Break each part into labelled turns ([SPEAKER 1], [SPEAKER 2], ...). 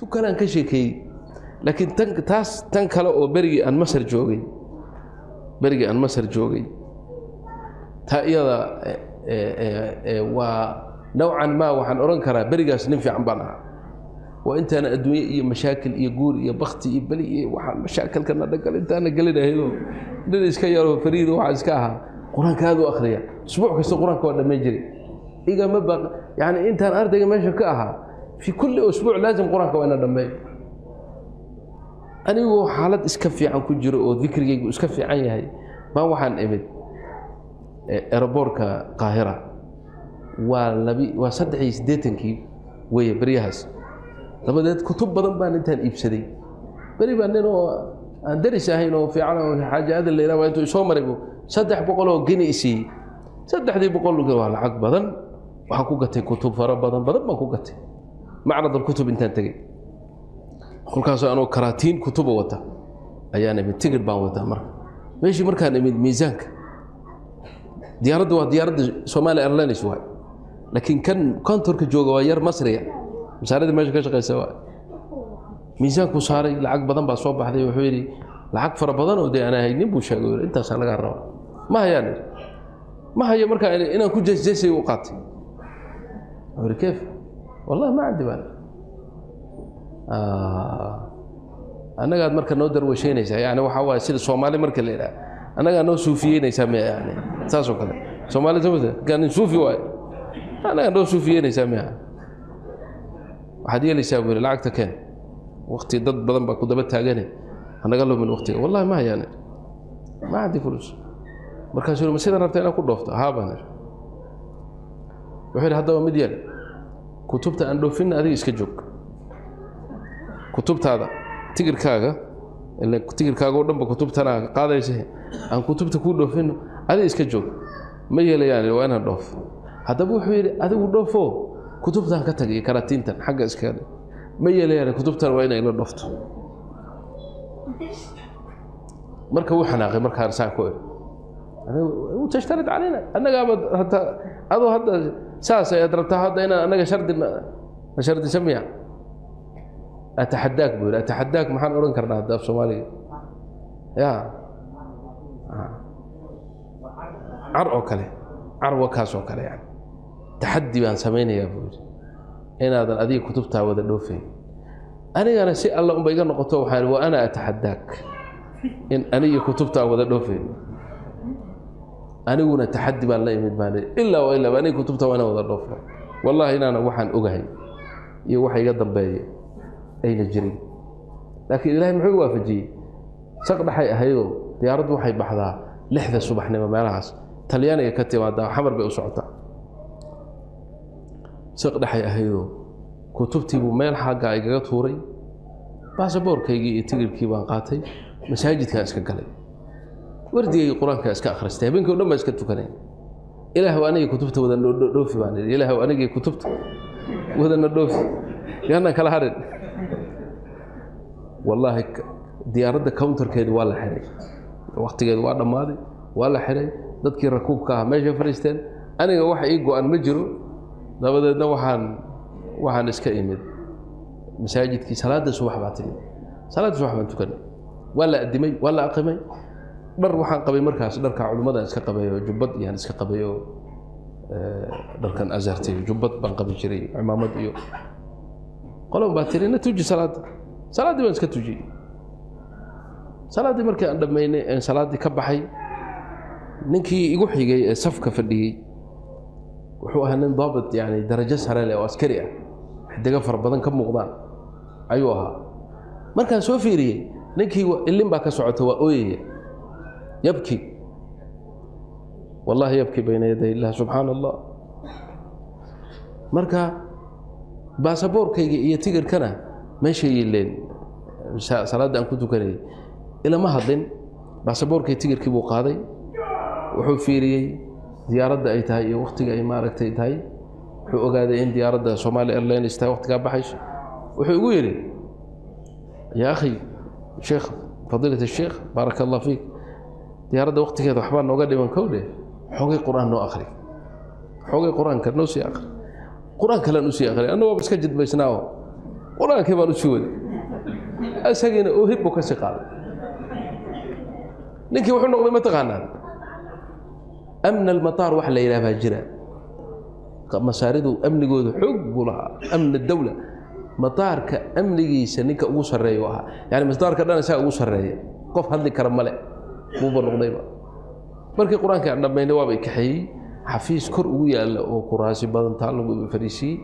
[SPEAKER 1] tukalaan ka sheekeeyey laakiin tan kale oo berigii aan masar joogay taa iyada waa nowcan maa waxaan odhan karaa berigaas nin fiican baan ahaa waa intaana adduunye iyo mashaakil iyo guur iyo bakti iyo beli iyo waxaan mashaakilkana dhagal intaana gelinahaydoo nin iska yaroo fariido waxaa iska ahaa qur-aanka aad u akhriya usbuuc kasta qur-aanka waa dhammayn jiray igama baq yani intaan ardayga meesha ka ahaa fi kulli usbuuc laazim qur-aanka waa ina dhammeey anigoo xaalad iska fiican ku jiro oo dikrigaygu iska fiican yahay baan waxaan imid aeroboortka qaahira waa 83kii weeye beryahaas dabadeed kutub badan baan intaan iibsaday beri baan nin oo aan daris ahayn oo fiican oo xaajaada la yiraahdo intuu soo maray 300 oo geni isii 300 waa lacag badan waxaan ku gatay kutub fara badan baan ku gatay macrad kutub intaan tagay kolkaas anoo karaatiin kutub wata ayaan imid tigir baan wata meeshii markaan imid miisaanka diyaaraddu waa diyaaradda Somali Airlines waay laakiin kan kontorka jooga waa yar Masriya masaaradda meesha ka shaqeysa waa miisaanku saaray lacag badan baa soo baxday wuxuu yiri lacag fara badan oo aan haynin buu sheegay intaas laga rabo ما هي مركا إنا كل جيسي وقاتي أقول كيف والله ما عندي بال أنا قاعد مركا نودر وشينيس يعني وحوا يصير الصومالي مركا الليلة أنا قاعد نو صوفيين يسمي يعني تاسو كذا صومالي زوجته كان صوفي واي أنا قاعد نو صوفيين يسميها واحد يلي يسوي العقد كان وقتي ضد بدن بكو دبتها جاني أنا قال له من وقتي والله ما هي يعني ما عندي فلوس markaasuu ma sida rabtay inaan ku dhoofto haabana wuxuu hadda mid yar kutubta aan dhoofin adiga iska joog kutubtaada tigirkaaga oo dhanba kutubtana qaadaysa aan kutubta ku dhoofin adiga iska joog ma yeelayaan waa inaan dhoof hadaba wuxuu yiri adigu dhoofo kutubtan ka tagay karatiintan xagga iska ma yeelayaan kutubtan waa inay la dhoofto marka uu xanaaqay markaan saan ku وتشترط علينا أنا قابل حتى هذا ساسة يدرتها هذا أنا شرط سميع أتحداك بقول أتحداك محن أورن كرنا هذا في الصومالي يا عرو كاسو كله يعني تحدي بان سميني يا بقول هنا هذا الذي كتبتها وذا دوفي أنا سي الله بيجي نقطة وحال وأنا أتحداك إن أنا كتبتها وذا دوفي أنا تحدي بان لا يمد مالي إلا وإلا بأني كتبت وأنا وذا الرفع والله إن أنا وحن أجهي يوحي يقدم بي أين الجري لكن إلهي محيو وافجي سقط حي أهيو ديارد وحي بحضها لحظة الصبح نما مالهاس تلياني يكتب هذا حمر بأسعطة سقط حي أهيو كتبتي بميل حاجة إيقا توري باسبور كيجي يتقل كيبان قاتي مساجد كاسكا قلي وردي القرآن كاسك أخرجته بينك ولما اسكتوا كنين إله وأنا كتبت وذا الدوفي بان إله وأنا كتبت وذا الدوفي لأن كلا هرد والله ديارة كاونتر كيد ولا حري وقت كيد ولا ماضي ولا حري ضدك الركوب كاه ما جا فريستين أنا واحد يجو أن مجرو ده بدنا وحن اسكيمد مساجد كي صلاة الصبح بعتني صلاة الصبح بنتو كنين ولا أدمي ولا أقمي dhar waxaan qabay markaas dharka culimada iska qabayo jubbad iyo iska qabayo dharkan azartay jubbad baan qabi jiray imaamad iyo qolon baa tirina tuji salaadii baan iska tuji salaadii markii aan dhameynay salaadii ka baxay ninkii igu xigay ee safka fadhiyay wuxuu ahaa nin daabit yani darajo sare leh oo askari ah xidiga far badan ka muuqdaan ayuu ahaa markaan soo fiiriyay ninkii ilin baa ka socota waa ooyay يبكي والله يبكي بين يدي الله سبحان الله مركا باسبور كي يتيجر كنا ماشي الليل صلاة أن كنت كني إلى ما هضن باسبور كي يتيجر كي بوقاضي وحفيري زيارة أيتهاي وقت أي مارك أيتهاي وقاعد إن زيارة صومالي إيرلاين است وقت قابحش وحيقول يا أخي شيخ فضيلة الشيخ بارك الله فيك ديارة وقت كذا حبان نوقدي من كوده حوقي قرآن نو آخري حوقي قرآن كنوسي آخر قرآن كلا نوسي آخري أنا بس كجد بيسناو quraankii baan u suway asagina oo hibbo ka sii qaaday ninkii wuxuu noqday mataqaanaa amn almataar wax la yidhaahdaa jira masaaridu amnigooda xoog buu lahaa amn dawla mataarka amnigiisa ninka ugu sarreeyo ahaa yani mataarka dhan isaga ugu sarreeya qof hadli kara male buuba noqdayba markii qur-aanka aan dhammaynay waaba kaxeeyey xafiis kor ugu yaalla oo kuraasi badan taa lagu fariisiyey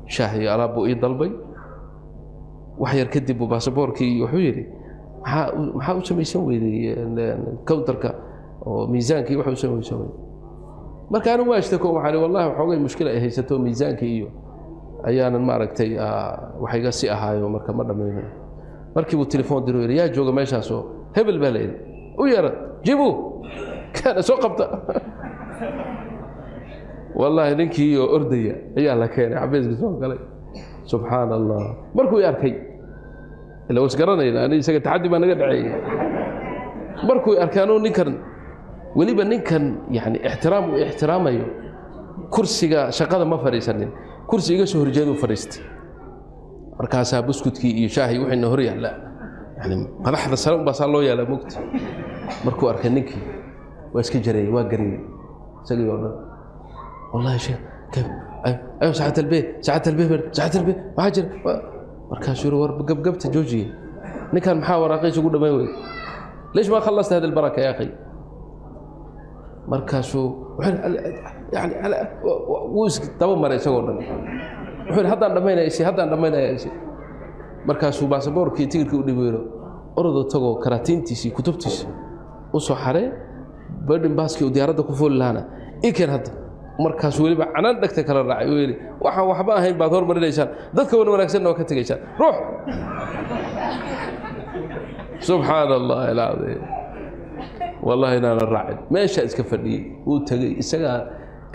[SPEAKER 1] shaah iyo alaab buu ii dalbay wax yar kadib buu baasaboorkii wuxuu yidhi maxaa u samaysan weyday counterka oo miisaankii waxa u samaysan weyday marka anigu waa ishtako waxaan wallahi waxoogay mushkil ay haysato miisaankii iyo ayaanan maaragtay waxayga si ahaayo marka ma dhammaynayo markii buu telefoon diro yidhi yaa jooga meeshaasoo hebel baa la yidhi u yeera jibu kaana soo qabta والله ninkii oo ordaya ayaa la keenay xabeeska soo galay subxaan allah markuu arkay ila wasgaranayna ani isaga taxaddi baa naga dhaceeyay markuu arkaano ninkan waliba ninkan yani ixtiraamayo kursiga shaqada ma fariisanin kursi iga soo horjeedo fariistay markaasaa buskudkii iyo shaahi wixii hor yaala yani madaxda sare baa saa loo yaala mugti markuu arkay ninkii waa iska jaray waa gariyay isagii oo dhan والله يا شيخ كيف ايوه ساعة البيت وحاجر مركز شروور بقبت جوجي نكان محاور اخي شو قلنا ما يوي ليش ما خلصت هذه البركه يا اخي مركز شو يعني على وسك تو مره يسوون وحول هذا دمينا يسي مركز شو باسبوركي تيغركي ودبيرو اردو تغو كراتينتيسي كتبتيسي وسو خاري بدن باسكي وديارده كفول لهنا كان هذا markaas waliba canaan dhagta kala raacay weeli waxa waxba ahayn baad hormarinaysaan dadka wanaagsan oo ka tagaysaan ruux subhanallah alazim wallahi inaan raacay meesha iska fadhiyay uu tagay isaga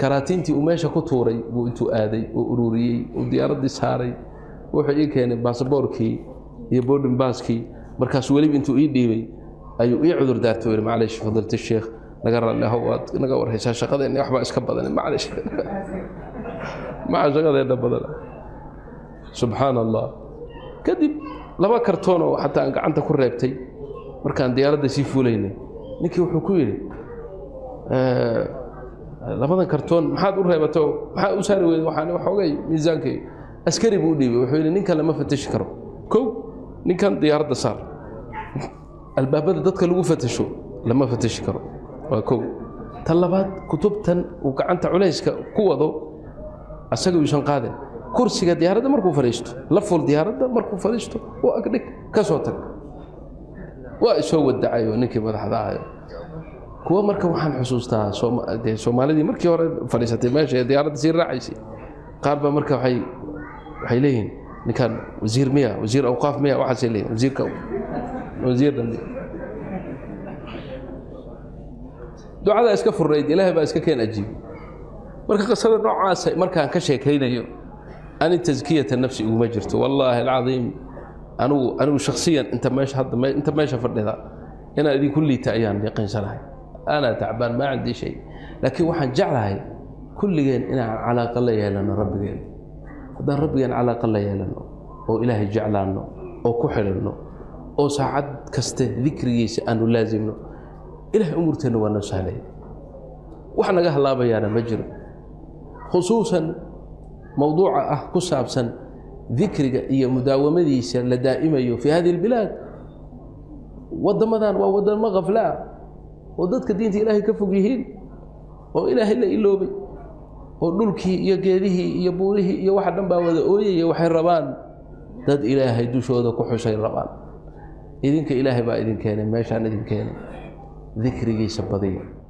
[SPEAKER 1] karaatintii uu meesha ku tuuray uu intuu aaday oo ururiyay oo diyaaradii saaray wuxuu ii keenay baasaboorkii iyo boarding passkii markaas waliba intuu ii dhiibay ayuu ii cudur daartay weeli macalish fadilta sheekh نقرأ له نقور هي شقة إني أحب أسكب بدني معلش مع شقة إني بدلا سبحان الله كذب لما كرتونه حتى أنت كل ريبتي مركان ديارة سيفوليني نكي وحكويني لما كرتون محاد ريبته محاد أساري وحاني وحوجي ميزانكي أسكري بودي وحويني نكان لما فتش كرو كو نكان ديارة صار الباب ده تدخل فتشوا لما فتش كرو وكو طلبات كتبتن وكعنت عليسك كوضو اسغو يشن قادن كرسيga diyaaradda markuu fariisto la ful diyaaradda markuu fariisto oo agdhig ka soo tag waa isoo wadacayo ninkii madaxda ah kuwa marka waxaan xusuustaa Soomaalidii markii hore fariisatay meesha diyaaradda si raacisay qaar ba marka waxay leeyihiin ninkan wasiir awqaaf miya waxa leeyihiin wasiir dambi دعاء اسك فريد إلهي با اسك كين أجيب marka qasada noocaas markaan ka sheekaynayo ani tazkiyada nafsi ugu ma jirto wallahi alazim anu shakhsiyan inta meesha fadhida ina idin kulliita ayaan yaqansanahay ana tacbaan ma عندي shay laakiin waxaan jeclahay kulligeen inaan calaaqa la yeelano rabbigeen haddaan rabbigeen calaaqa la yeelano oo ilaahay jeclaano oo ku xidhno oo saacad kaste dhikrigiisa aanu laazimno إلهي أمورتنا ونسهلي وحنا قهلا بيانا مجرم خصوصا موضوع كسابسا ذكرك هي مداومة ديسا لدائمة في هذه البلاد ودمدان وودن مغفلا وددك دينتي إلهي كفقهين وإلهي إلا إلوبي ودلكي يقيده يبوره يوحد نبا وذؤوية يوحي الربان داد إلهي دوشو ذا كحسي الربان إذنك إلهي با إذن كان ما شان إذن كان ذكري سبضيه